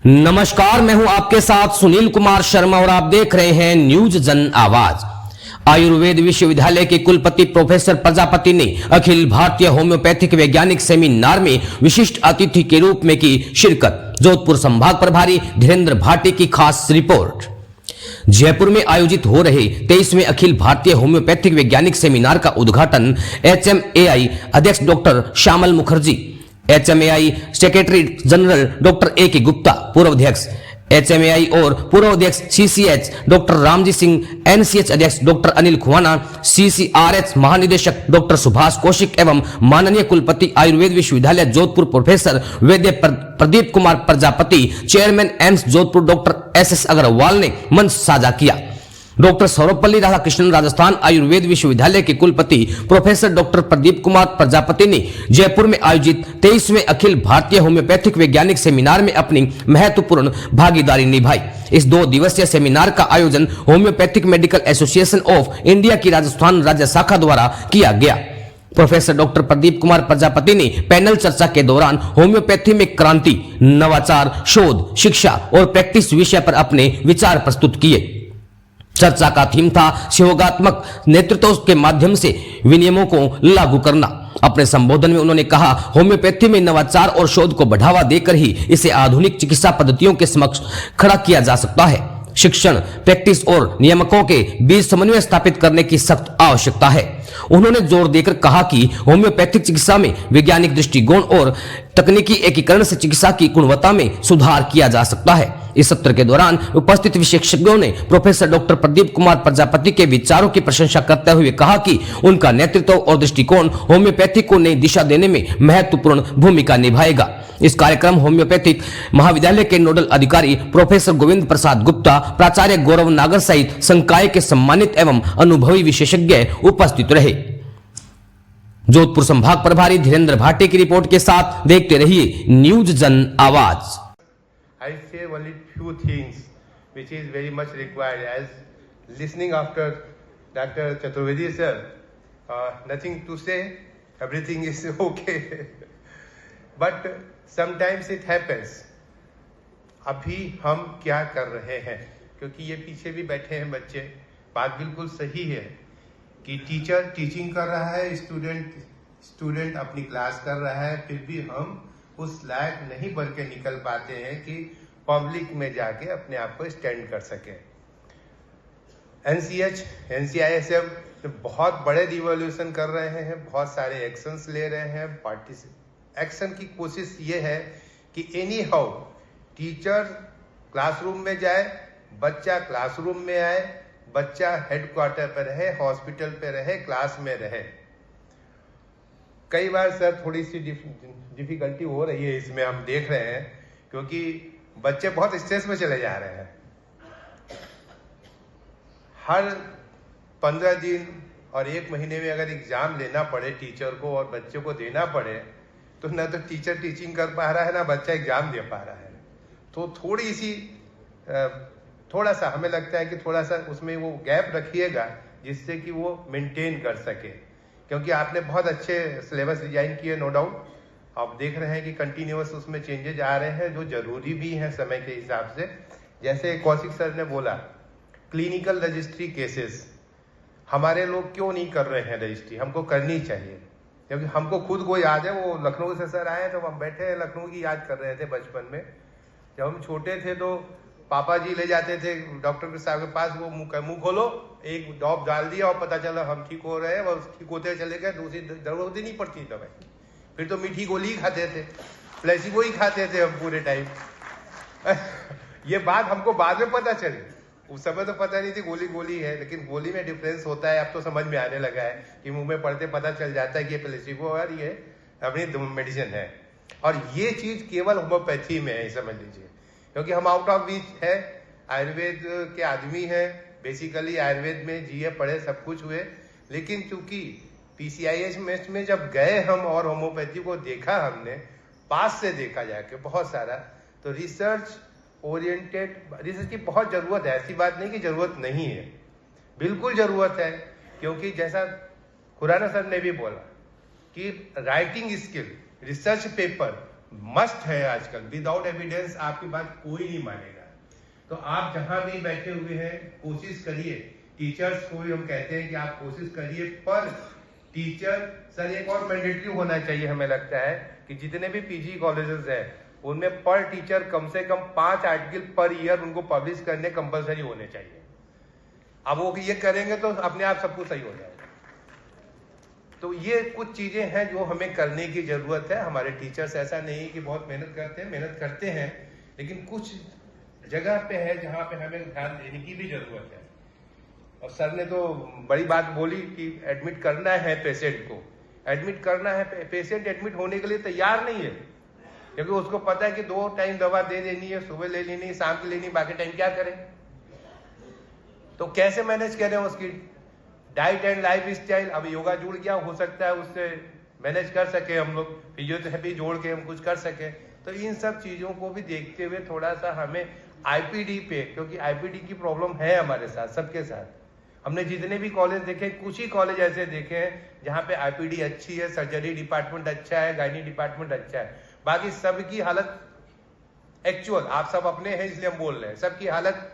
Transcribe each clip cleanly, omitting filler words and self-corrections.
नमस्कार, मैं हूं आपके साथ सुनील कुमार शर्मा और आप देख रहे हैं न्यूज जन आवाज। आयुर्वेद विश्वविद्यालय के कुलपति प्रोफेसर प्रजापति ने अखिल भारतीय होम्योपैथिक वैज्ञानिक सेमिनार में विशिष्ट अतिथि के रूप में की शिरकत। जोधपुर संभाग प्रभारी धीरेन्द्र भाटी की खास रिपोर्ट। जयपुर में आयोजित हो रहे 23वें अखिल भारतीय होम्योपैथिक वैज्ञानिक सेमिनार का उद्घाटन HMAI अध्यक्ष doctor Shyamal Mukherjee, HMAI secretary general doctor A.K. Gupta, पूर्व अध्यक्ष HMAI और पूर्व अध्यक्ष CCH doctor Ramji Singh, NCH अध्यक्ष डॉक्टर अनिल खुवाना, CCRH महानिदेशक डॉक्टर सुभाष कौशिक एवं माननीय कुलपति आयुर्वेद विश्वविद्यालय जोधपुर प्रोफेसर वैद्य Pradeep Kumar Prajapati, chairman AIIMS Jodhpur doctor SS Agarwal ने मंच साझा किया। डॉक्टर सर्वपल्ली राधाकृष्णन राजस्थान आयुर्वेद विश्वविद्यालय के कुलपति प्रोफेसर डॉक्टर प्रदीप कुमार प्रजापति ने जयपुर में आयोजित 23वें अखिल भारतीय होम्योपैथिक वैज्ञानिक सेमिनार में अपनी महत्वपूर्ण भागीदारी निभाई। इस 2 दिवसीय सेमिनार का आयोजन homeopathic medical association of India की राजस्थान राज्य शाखा द्वारा किया गया। प्रोफेसर डॉक्टर प्रदीप कुमार प्रजापति ने पैनल चर्चा के दौरान होम्योपैथी में क्रांति, नवाचार, शोध, शिक्षा और प्रैक्टिस विषय पर अपने विचार प्रस्तुत किए। चर्चा का थीम था सहयोगात्मक नेतृत्व के माध्यम से विनियमों को लागू करना। अपने संबोधन में उन्होंने कहा, होम्योपैथी में नवाचार और शोध को बढ़ावा देकर ही इसे आधुनिक चिकित्सा पद्धतियों के समक्ष खड़ा किया जा सकता है। शिक्षण, प्रैक्टिस और नियामकों के बीच समन्वय स्थापित करने की सख्त आवश्यकता है। उन्होंने जोर देकर कहा कि होम्योपैथिक चिकित्सा में वैज्ञानिक दृष्टिकोण और तकनीकी एकीकरण से चिकित्सा की गुणवत्ता में सुधार किया जा सकता है। इस सत्र के दौरान उपस्थित विशेषज्ञों ने प्रोफेसर डॉक्टर प्रदीप कुमार प्रजापति के विचारों की प्रशंसा करते हुए कहा कि उनका नेतृत्व और दृष्टिकोण होम्योपैथी को नई दिशा देने में महत्वपूर्ण भूमिका निभाएगा। इस कार्यक्रम होम्योपैथिक महाविद्यालय के नोडल अधिकारी प्रोफेसर गोविंद प्रसाद गुप्ता, प्राचार्य गौरव नागर सहित संकाय के सम्मानित एवं अनुभवी विशेषज्ञ उपस्थित रहे। जोधपुर संभाग प्रभारी धीरेन्द्र भाटी की रिपोर्ट के साथ देखते रहिए न्यूज जन आवाज। I say only few things which is very much required as listening after Dr. Chaturvedi sir. Nothing to say, everything is okay. But sometimes it happens. अभी हम क्या कर रहे हैं, क्योंकि ये पीछे भी बैठे हैं बच्चे, बात बिल्कुल सही है कि टीचर टीचिंग कर रहा है, स्टूडेंट अपनी क्लास कर रहा है, फिर भी हम उस लायक नहीं बन के निकल पाते हैं कि पब्लिक में जाके अपने आप को स्टैंड कर सके। NCH, NCISM बहुत बड़े रिवॉल्यूशन कर रहे हैं, बहुत सारे एक्शंस ले रहे हैं। एक्शन की कोशिश ये है कि एनी हाउ टीचर क्लासरूम में जाए, बच्चा क्लासरूम में आए, बच्चा हेडक्वार्टर पे रहे, हॉस्पिटल पे रहे, क्लास में रहे। कई बार सर थोड़ी सी डिफिकल्टी हो रही है इसमें, हम देख रहे हैं, क्योंकि बच्चे बहुत स्ट्रेस में चले जा रहे हैं। हर 15 दिन और 1 महीने में अगर एग्जाम लेना पड़े टीचर को और बच्चे को देना पड़े, तो ना तो टीचर टीचिंग कर पा रहा है, ना बच्चा एग्जाम दे पा रहा है। तो थोड़ा सा हमें लगता है कि थोड़ा सा उसमें वो गैप रखिएगा जिससे कि वो मेंटेन कर सके, क्योंकि आपने बहुत अच्छे सिलेबस डिजाइन किए, नो डाउट। आप देख रहे हैं कि कंटिन्यूअस उसमें चेंजेज आ रहे हैं जो जरूरी भी हैं समय के हिसाब से। जैसे कौशिक सर ने बोला, क्लिनिकल रजिस्ट्री केसेस हमारे लोग क्यों नहीं कर रहे हैं रजिस्ट्री? हमको करनी चाहिए, क्योंकि हमको खुद को याद है, वो लखनऊ से सर आए तो हम बैठे लखनऊ की याद कर रहे थे बचपन में। जब हम छोटे थे तो पापा जी ले जाते थे डॉक्टर के साहब के पास, वो मुंह खोलो, एक ड्रॉप डाल दिया और पता चला हम ठीक हो रहे हैं, और ठीक होते चले गए, दूसरी जरूरत ही नहीं पड़ती दवाई की। फिर तो मीठी गोली ही खाते थे, प्लेसिबो ही खाते थे हम पूरे टाइम। ये बात हमको बाद में पता चली, उस समय तो पता नहीं थी गोली गोली है, लेकिन गोली में डिफरेंस होता है, अब तो समझ में आने लगा है कि मुंह में पड़ते पता चल जाता है कि ये प्लेसिबो और ये अपनी मेडिसिन है। और ये चीज केवल होम्योपैथी में है, समझ लीजिए, क्योंकि हम आउट ऑफ रीच है, आयुर्वेद के आदमी है, बेसिकली आयुर्वेद में जीए पढ़े सब कुछ हुए, लेकिन चूंकि PCIS में जब गए हम और होम्योपैथी को देखा, हमने पास से देखा जाके बहुत सारा, तो रिसर्च ओरिएंटेड रिसर्च की बहुत जरूरत है। ऐसी बात नहीं कि जरूरत नहीं है, बिल्कुल जरूरत है, क्योंकि जैसा खुराना सर ने भी बोला कि writing skill, research paper must है आजकल। विदाउट एविडेंस आपकी बात कोई नहीं मानेगा। तो आप जहां भी बैठे हुए हैं कोशिश करिए, टीचर्स को भी हम कहते हैं कि आप कोशिश करिए, पर टीचर सर एक और मैंडेटरी होना चाहिए। हमें लगता है कि जितने भी पीजी कॉलेजेस हैं उनमें पर टीचर कम से कम 5 आर्टिकल पर ईयर उनको पब्लिश करने कंपलसरी होने चाहिए। अब वो ये करेंगे तो अपने आप सब कुछ सही हो जाएगा। तो ये कुछ चीजें हैं जो हमें करने की जरूरत है। हमारे टीचर्स ऐसा नहीं कि बहुत मेहनत करते हैं, लेकिन कुछ जगह पे है जहां पे हमें ध्यान देने की भी जरूरत है। और सर ने तो बड़ी बात बोली कि एडमिट करना है पेशेंट को, एडमिट करना है। पेशेंट एडमिट होने के लिए तैयार नहीं है, क्योंकि उसको पता है कि 2 टाइम दवा दे देनी है, सुबह ले लेनी है, शाम की लेनी, बाकी टाइम क्या करें। तो कैसे मैनेज करें उसकी डाइट एंड लाइफ स्टाइल। अब योगा जुड़ गया, हो सकता है उससे मैनेज कर सके हम लोग, फिजियोथेरेपी जोड़ के हम कुछ कर सके। तो इन सब चीजों को भी देखते हुए थोड़ा सा हमें आईपीडी पे, क्योंकि आईपीडी की प्रॉब्लम है हमारे साथ, सबके साथ। हमने जितने भी कॉलेज देखे, कुछ ही कॉलेज ऐसे देखे हैं जहां पे आईपीडी अच्छी है, सर्जरी डिपार्टमेंट अच्छा है, गायनी डिपार्टमेंट अच्छा है, बाकी सबकी हालत एक्चुअल, आप सब अपने हैं इसलिए हम बोल रहे हैं, सबकी हालत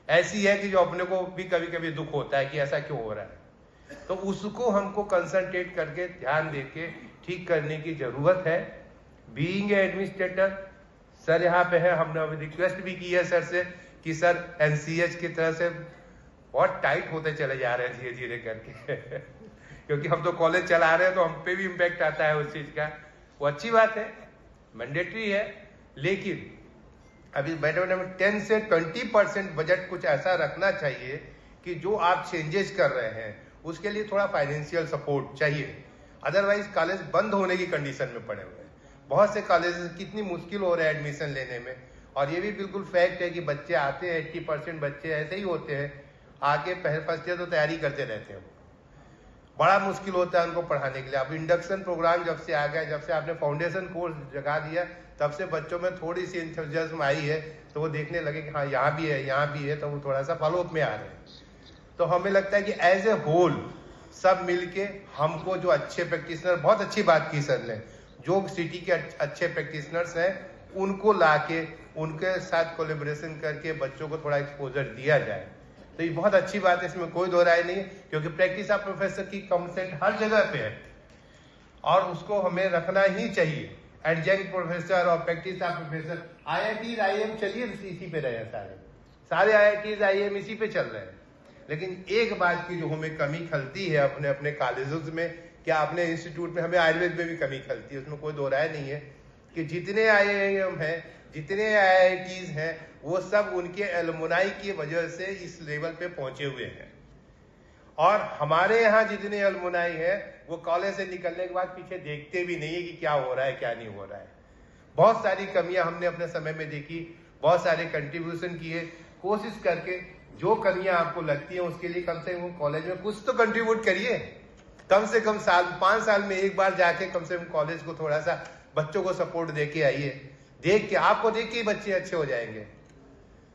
ऐसी है कि जो अपने को भी कभी कभी दुख होता है कि ऐसा क्यों हो रहा है। तो उसको हमको कंसंट्रेट करके ध्यान देके ठीक करने की जरूरत है। बीइंग एडमिनिस्ट्रेटर सर यहाँ पे है, हमने अभी रिक्वेस्ट भी की है सर से कि सर एनसीएच की तरह से बहुत टाइट होते चले जा रहे हैं धीरे धीरे करके क्योंकि हम तो कॉलेज चला रहे हैं तो हम पे भी इम्पैक्ट आता है उस चीज का। वो अच्छी बात है, मैंडेटरी है, लेकिन अभी बैठे 10 से 20% बजट कुछ ऐसा रखना चाहिए कि जो आप चेंजेस कर रहे हैं उसके लिए थोड़ा फाइनेंशियल सपोर्ट चाहिए। अदरवाइज कॉलेज बंद होने की कंडीशन में पड़े हुए हैं। बहुत से कॉलेज कितनी मुश्किल हो रहा है एडमिशन लेने में, और ये भी बिल्कुल फैक्ट है कि बच्चे आते हैं, 80% बच्चे ऐसे ही होते हैं, आके फर्स्ट ईयर तो तैयारी करते रहते हैं, बड़ा मुश्किल होता है उनको पढ़ाने के लिए। अब इंडक्शन प्रोग्राम जब से आ गया, जब से आपने फाउंडेशन कोर्स जगा दिया, तब से बच्चों में थोड़ी सी एंथुसियाज्म आई है, तो वो देखने लगे कि हाँ यहाँ भी है, यहाँ भी है, तो वो थोड़ा सा फॉलोअप में आ रहे हैं। तो हमें लगता है कि एज ए होल सब मिलके हमको जो अच्छे प्रैक्टिशनर, बहुत अच्छी बात की सर ने, जो सिटी के अच्छे प्रैक्टिशनर्स हैं उनको लाके उनके साथ कोलैबोरेशन करके बच्चों को थोड़ा एक्सपोजर दिया जाए, तो ये बहुत अच्छी बात है, इसमें कोई दो राय नहीं है। क्योंकि प्रैक्टिस ऑफ प्रोफेसर की कंसेंट हर जगह पे है और उसको हमें रखना ही चाहिए। एडजंक्ट प्रोफेसर और practice of professor, IIT IIM चलिए इसी पे रहे हैं, सारे आईआईटी आईएम इसी पे चल रहे हैं। लेकिन एक बात की जो हमें कमी खलती है अपने अपने कॉलेजेस में, क्या अपने इंस्टीट्यूट में, हमें आयुर्वेद में भी कमी खलती है, उसमें कोई दो राय नहीं है कि जितने आईआईएम हैं, जितने आईआईटीज हैं, वो सब उनके एलुमनाई की वजह से इस लेवल पे पहुंचे हुए हैं। और हमारे यहाँ जितने एलुमनाई हैं वो कॉलेज से निकलने के बाद पीछे देखते भी नहीं है कि क्या हो रहा है क्या नहीं हो रहा है। बहुत सारी कमियां हमने अपने समय में देखी, बहुत सारे कंट्रीब्यूशन किए, कोशिश करके जो कमियां आपको लगती है उसके लिए कम से कम कॉलेज में कुछ तो कंट्रीब्यूट करिए। कम से कम 5 साल में एक बार जाके कम से कम कॉलेज को थोड़ा सा बच्चों को सपोर्ट देके आइए, देख के, आपको देख के बच्चे अच्छे हो जाएंगे।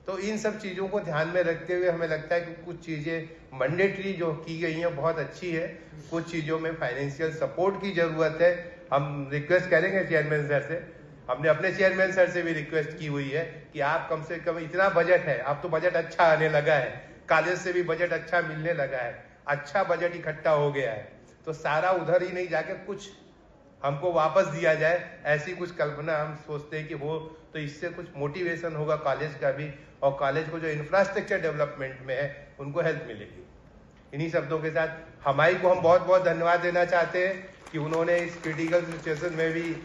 तो इन सब चीजों को ध्यान में रखते हुए हमें लगता है कि कुछ चीजें मैंडेटरी जो की गई हैं बहुत अच्छी है, कुछ चीजों में फाइनेंशियल सपोर्ट की जरूरत है। हम रिक्वेस्ट करेंगे चेयरमैन सर से, हमने अपने चेयरमैन सर से भी रिक्वेस्ट की हुई है कि आप कम से कम, इतना बजट है, अब तो बजट अच्छा आने लगा है, कॉलेज से भी बजट अच्छा मिलने लगा है, अच्छा बजट इकट्ठा हो गया है, तो सारा उधर ही नहीं जाके कुछ हमको वापस दिया जाए, ऐसी कुछ कल्पना हम सोचते हैं कि हो, तो इससे कुछ मोटिवेशन होगा कॉलेज का भी, और कॉलेज को जो इंफ्रास्ट्रक्चर डेवलपमेंट में है उनको हेल्प मिलेगी। इन्हीं शब्दों के साथ हमारी को हम बहुत बहुत धन्यवाद देना चाहते हैं कि उन्होंने इस क्रिटिकल सिचुएशन में भी